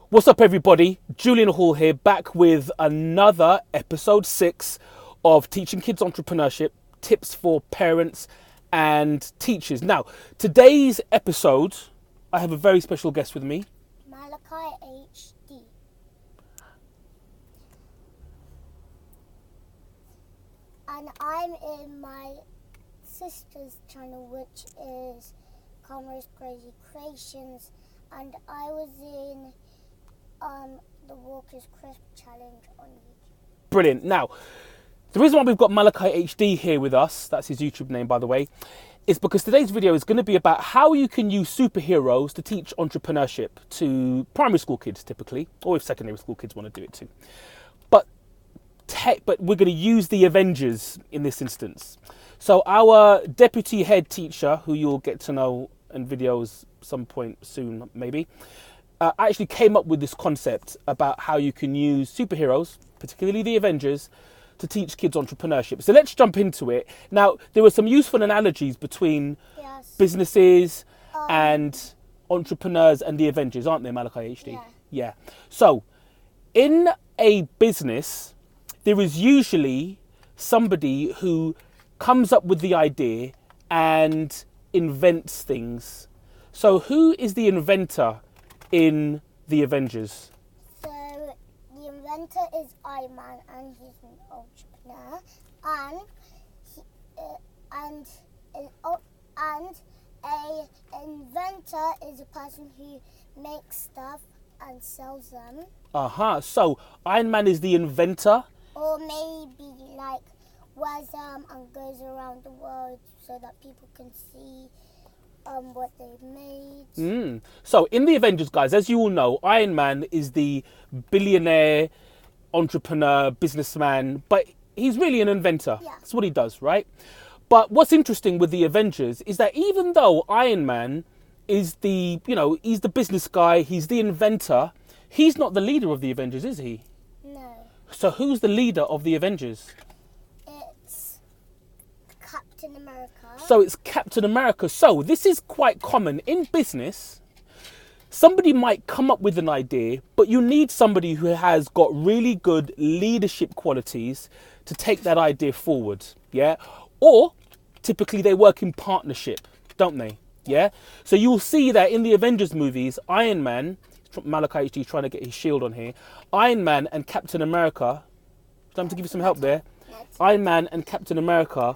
What's up, everybody? Julian Hall here, back with another episode 6 of Teaching Kids Entrepreneurship, tips for parents and teachers. Now, today's episode, I have a very special guest with me. Malachi HD. And I'm in my sister's channel, which is Commerce Crazy Creations, and I was in the Walker's Crisp Challenge on YouTube. Brilliant. Now, the reason why we've got Malachi HD here with us, that's his YouTube name, by the way, is because today's video is going to be about how you can use superheroes to teach entrepreneurship to primary school kids, typically, or if secondary school kids want to do it too. But we're going to use the Avengers in this instance. So our deputy head teacher, who you'll get to know in videos some point soon, maybe, actually came up with this concept about how you can use superheroes, particularly the Avengers, to teach kids entrepreneurship. So let's jump into it. Now, there were some useful analogies between businesses and entrepreneurs and the Avengers, aren't there, Malachi HD? Yeah. So, in a business, there is usually somebody who comes up with the idea and invents things. So who is the inventor in the Avengers? So the inventor is Iron Man, and he's an entrepreneur, and a inventor is a person who makes stuff and sells them. So Iron Man is the inventor. Or maybe like wears them and goes around the world so that people can see what they've made. So in the Avengers, guys, as you all know, Iron Man is the billionaire, entrepreneur, businessman, but he's really an inventor. Yeah. That's what he does, right? But what's interesting with the Avengers is that even though Iron Man is the, he's the business guy, he's the inventor, he's not the leader of the Avengers, is he? No. So who's the leader of the Avengers? It's Captain America. So it's Captain America. So this is quite common in business. Somebody might come up with an idea, but you need somebody who has got really good leadership qualities to take that idea forward. Yeah. Or typically they work in partnership, don't they? Yeah. So you'll see that in the Avengers movies, Iron Man, Malachi HD trying to get his shield on here. Iron Man and Captain America, time to give you some help there. Iron Man and Captain America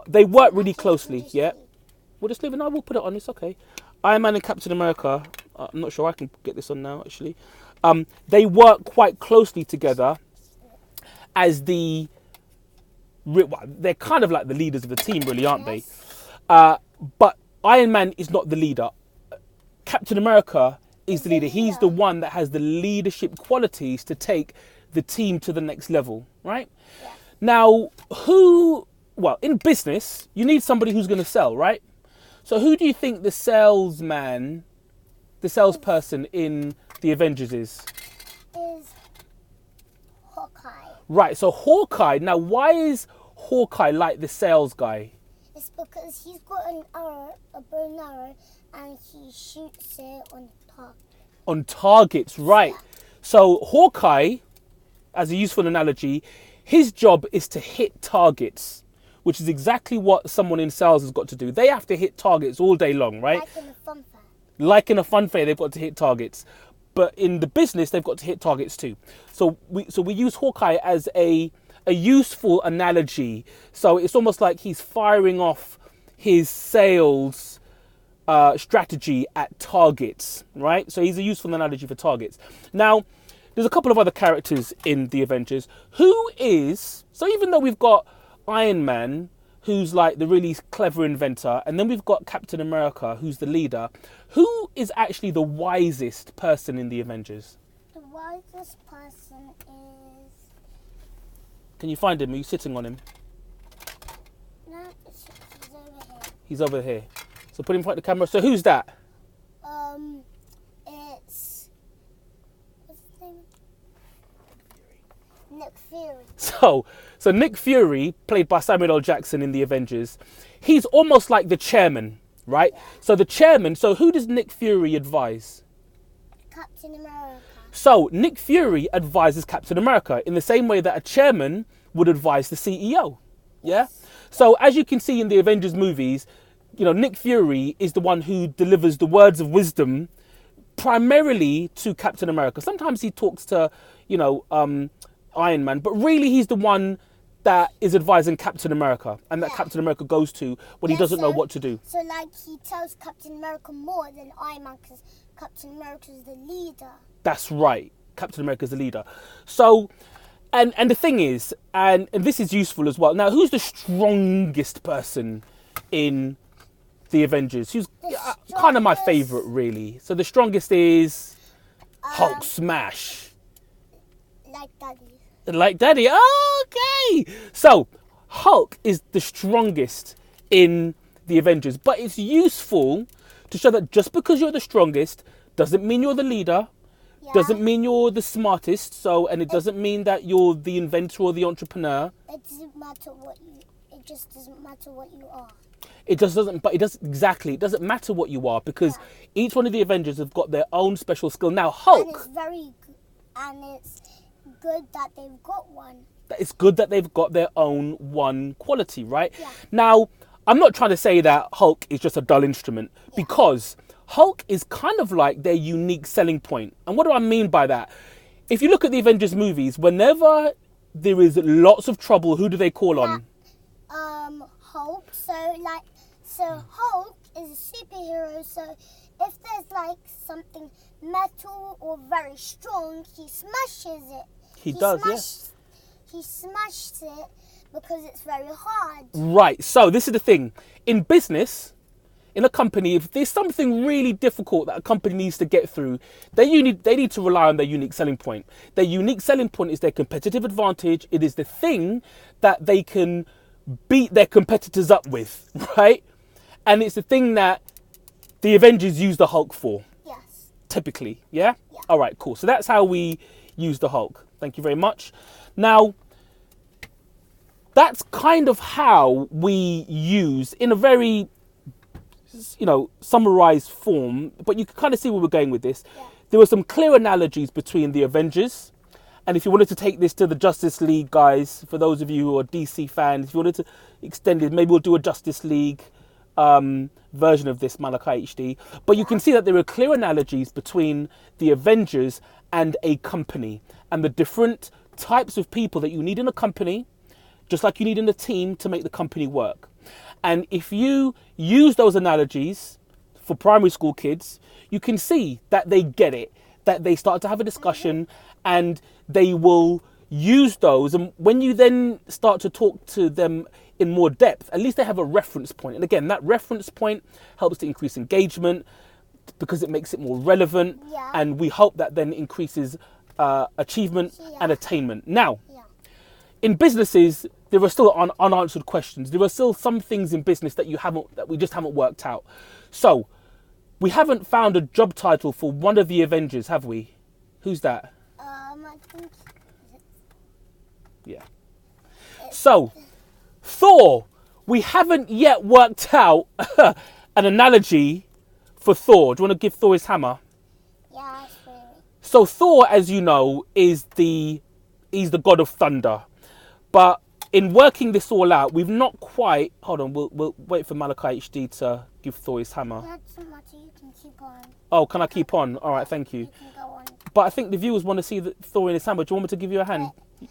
they work really closely. Yeah, we'll just leave it. No, we'll put it on. It's okay. Iron Man and Captain America. I'm not sure I can get this on now. Actually, they work quite closely together as they're kind of like the leaders of the team, really, aren't they? But Iron Man is not the leader. Captain America is the leader. He's the one that has the leadership qualities to take the team to the next level, right? Yeah. Now, in business, you need somebody who's going to sell, right? So who do you think the salesperson in the Avengers is? Is Hawkeye. Right, so Hawkeye, now why is Hawkeye like the sales guy? It's because he's got a bow and arrow, and he shoots it on targets, right? So Hawkeye, as a useful analogy, his job is to hit targets, which is exactly what someone in sales has got to do. They have to hit targets all day long, right? Like in a fun fair. Like in a fun fair, they've got to hit targets. But in the business, they've got to hit targets too. So we use Hawkeye as a useful analogy. So it's almost like he's firing off his sales strategy at targets, right? So he's a useful analogy for targets. Now, there's a couple of other characters in the Avengers. So even though we've got Iron Man, who's like the really clever inventor, and then we've got Captain America, who's the leader, who is actually the wisest person in the Avengers? The wisest person is... Can you find him? Are you sitting on him? No, he's over here. He's over here. So put him in front of the camera. So who's that? It's... What's his name? Nick Fury. So Nick Fury, played by Samuel L. Jackson in the Avengers, he's almost like the chairman, right? So the chairman, so who does Nick Fury advise? Captain America? So Nick Fury advises Captain America in the same way that a chairman would advise the CEO. Yeah. So as you can see in the Avengers movies, you know, Nick Fury is the one who delivers the words of wisdom primarily to Captain America. Sometimes he talks to, you know, Iron Man, but really he's the one that is advising Captain America and that Captain America goes to when he doesn't know what to do. So like he tells Captain America more than Iron Man because Captain America is the leader. That's right. Captain America is the leader. So, and the thing is, and this is useful as well. Now, who's the strongest person in the Avengers? Who's kind of my favourite, really? So the strongest is Hulk Smash. Like Daddy. Like Daddy. Oh, okay. So Hulk is the strongest in the Avengers, but it's useful to show that just because you're the strongest doesn't mean you're the leader. Doesn't mean you're the smartest, and it doesn't mean that you're the inventor or the entrepreneur. It doesn't matter what you. It just doesn't matter what you are. It just doesn't. But it does exactly. It doesn't matter what you are because each one of the Avengers have got their own special skill. Now Hulk. And it's it's good that they've got one. It's good that they've got their own one quality, right? Yeah. Now, I'm not trying to say that Hulk is just a dull instrument because Hulk is kind of like their unique selling point. And what do I mean by that? If you look at the Avengers movies, whenever there is lots of trouble, who do they call on? Hulk. So Hulk is a superhero. So if there's like something metal or very strong, he smashes it. He does. He smashes it because it's very hard. Right. So this is the thing. In business, in a company, if there's something really difficult that a company needs to get through, they need to rely on their unique selling point. Their unique selling point is their competitive advantage. It is the thing that they can beat their competitors up with, right? And it's the thing that the Avengers use the Hulk for. Yes. Typically, yeah? All right, cool. So that's how we use the Hulk. Thank you very much. Now, that's kind of how we use, in a very, summarized form, but you can kind of see where we're going with this. Yeah. There were some clear analogies between the Avengers, and if you wanted to take this to the Justice League, guys, for those of you who are DC fans, if you wanted to extend it, maybe we'll do a Justice League version of this, Malachi HD. But you can see that there are clear analogies between the Avengers and a company, and the different types of people that you need in a company, just like you need in a team to make the company work. And if you use those analogies for primary school kids, you can see that they get it, that they start to have a discussion and they will use those. And when you then start to talk to them in more depth, at least they have a reference point. And again, that reference point helps to increase engagement because it makes it more relevant. Yeah. And we hope that then increases achievement and attainment. Now, in businesses, there are still unanswered questions. There are still some things in business that we just haven't worked out. So we haven't found a job title for one of the Avengers, have we? Who's that? I think. Yeah. So Thor, we haven't yet worked out an analogy for Thor. Do you want to give Thor his hammer? Yeah, really. So Thor, as you know, he's the god of thunder. But in working this all out, we've not quite... Hold on, we'll wait for Malachi HD to give Thor his hammer. That doesn't matter, you can keep on. Oh, can I keep on? All right, thank you. You can go on. But I think the viewers want to see Thor in his hammer. Do you want me to give you a hand?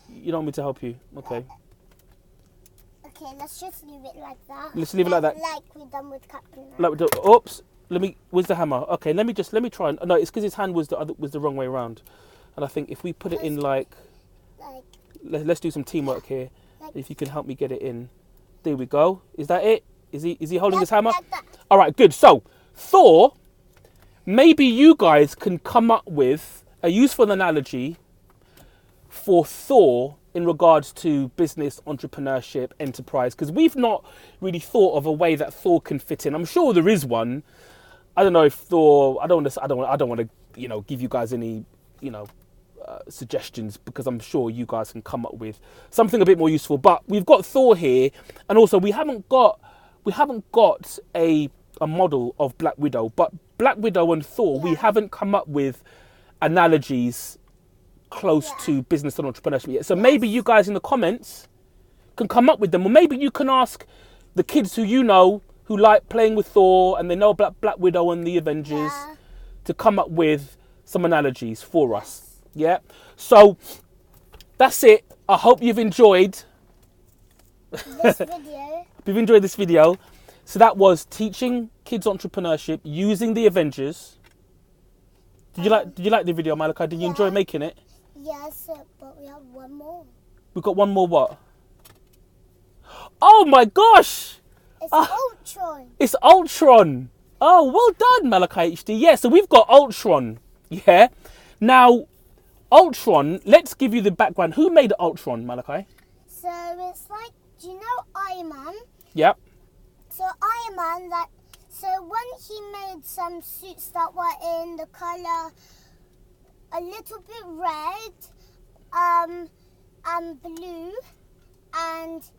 You don't want me to help you? Okay. Okay, let's just leave it like that. Let's leave it like that. Like we've done with Captain America. Oops. Where's the hammer? Okay, let me try and... No, it's because his hand was the wrong way around. And I think if we put it in let's do some teamwork here. If you can help me get it in. There we go. Is that it? Is he holding his hammer? Like that. All right, good. So, Thor, maybe you guys can come up with a useful analogy for Thor in regards to business, entrepreneurship, enterprise, because we've not really thought of a way that Thor can fit in. I'm sure there is one. I don't know if Thor. I don't want to, give you guys any, suggestions, because I'm sure you guys can come up with something a bit more useful. But we've got Thor here, and also we haven't got a model of Black Widow. But Black Widow and Thor, we haven't come up with analogies close to business and entrepreneurship yet. So maybe you guys in the comments can come up with them, or maybe you can ask the kids who you know who like playing with Thor and they know about Black Widow and the Avengers to come up with some analogies for us. Yeah. So that's it. I hope you've enjoyed this video. You've enjoyed this video. So that was teaching kids entrepreneurship using the Avengers. Did you like the video, Malachi? Did you enjoy making it? Yes, but we have one more. We've got one more what? Oh my gosh! It's Ultron. It's Ultron. Oh, well done, Malachi HD. Yeah, so we've got Ultron. Yeah. Now, Ultron, let's give you the background. Who made Ultron, Malachi? So it's like, do you know Iron Man? Yep. So Iron Man, so when he made some suits that were in the colour a little bit red, and blue, and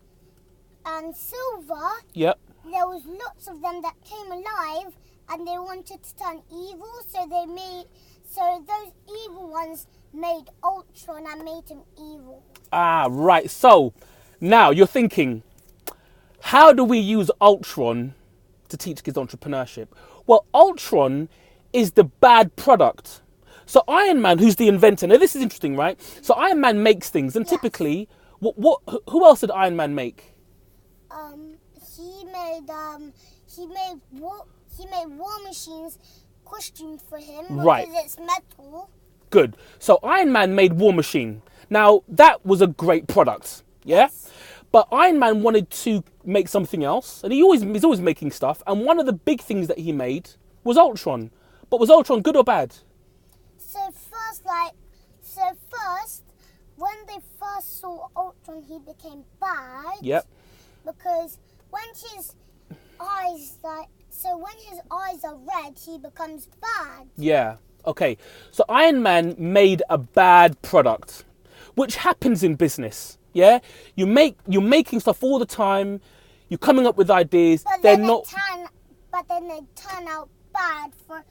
silver. Yep. There was lots of them that came alive, and they wanted to turn evil. So those evil ones made Ultron and made him evil. Ah, right. So now you're thinking, how do we use Ultron to teach kids entrepreneurship? Well, Ultron is the bad product. So Iron Man, who's the inventor, now this is interesting, right? So Iron Man makes things, and typically, who else did Iron Man make? He made War Machine's costume for him Right. because it's metal. Good. So Iron Man made War Machine. Now that was a great product, yeah. But Iron Man wanted to make something else, and he's always making stuff. And one of the big things that he made was Ultron. But was Ultron good or bad? First, when they first saw Ultron, he became bad. Yep. Because when his eyes are red, he becomes bad. Yeah. Okay. So Iron Man made a bad product, which happens in business. Yeah. You're making stuff all the time. You're coming up with ideas. But then they turn out bad for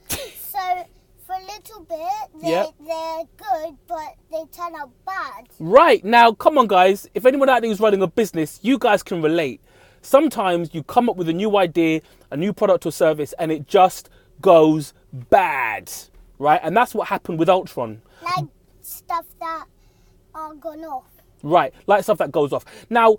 a little bit. They're good, but they turn out bad. Right. Now, come on, guys. If anyone out there is running a business, you guys can relate. Sometimes you come up with a new idea, a new product or service, and it just goes bad. Right? And that's what happened with Ultron. Like stuff that are gone off. Right. Like stuff that goes off. Now,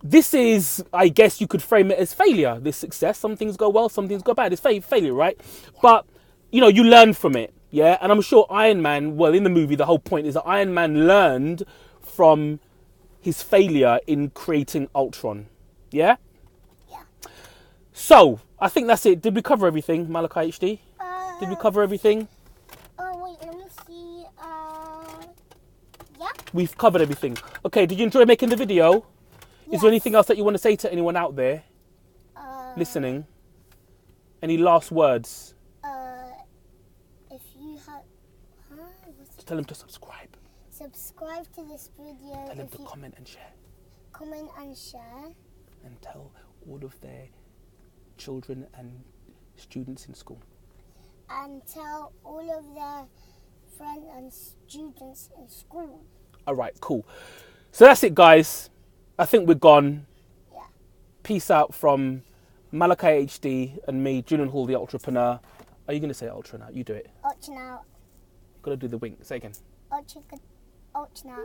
this is, I guess you could frame it as failure. This success. Some things go well, some things go bad. It's failure, right? But, you learn from it. Yeah. And I'm sure Iron Man, well, in the movie, the whole point is that Iron Man learned from his failure in creating Ultron. Yeah? Yeah. So, I think that's it. Did we cover everything, Malachi HD? Did we cover everything? Oh, wait, let me see. Yeah. We've covered everything. Okay, did you enjoy making the video? Is there anything else that you want to say to anyone out there listening? Any last words? If you have... Just tell them to subscribe. Subscribe to this video. Tell them to comment and share. Comment and share. And tell all of their children and students in school. And tell all of their friends and students in school. All right, cool. So that's it, guys. I think we're gone. Yeah. Peace out from Malachi HD and me, Julian Hall, the entrepreneur. Are you going to say ultra now? You do it. Ultra now. Got to do the wink. Say again. Ultra now.